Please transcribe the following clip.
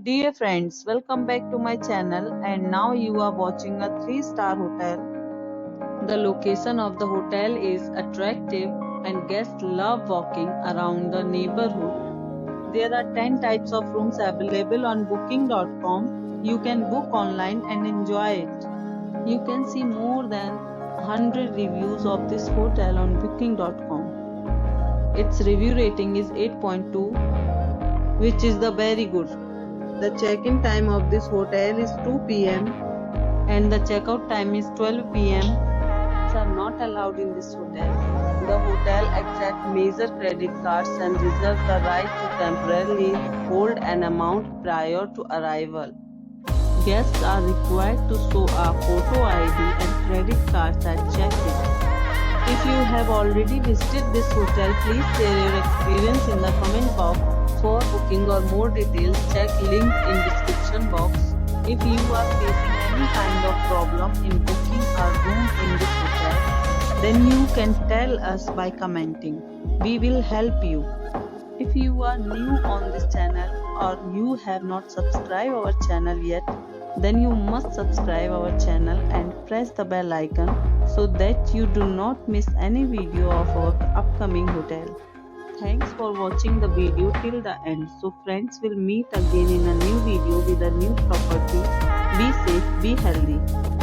Dear friends, welcome back to my channel and now you are watching a 3-star hotel. The location of the hotel is attractive and guests love walking around the neighborhood. There are 10 types of rooms available on booking.com. You can book online and enjoy it. You can see more than 100 reviews of this hotel on booking.com. Its review rating is 8.2, which is the very good. The check-in time of this hotel is 2 p.m. and the check-out time is 12 p.m. Pets are not allowed in this hotel. The hotel accepts major credit cards and reserves the right to temporarily hold an amount prior to arrival. Guests are required to show a photo ID and credit cards at check-in. If you have already visited this hotel, please share your experience in the comment box. For booking or more details, check link in description box. If you are facing any kind of problem in booking a room in this hotel, then you can tell us by commenting. We will help you. If you are new on this channel or you have not subscribed our channel yet, then you must subscribe our channel and press the bell icon so that you do not miss any video of our upcoming hotel. Thanks for watching the video till the end. So friends, will meet again in a new video with a new property. Be safe, be healthy.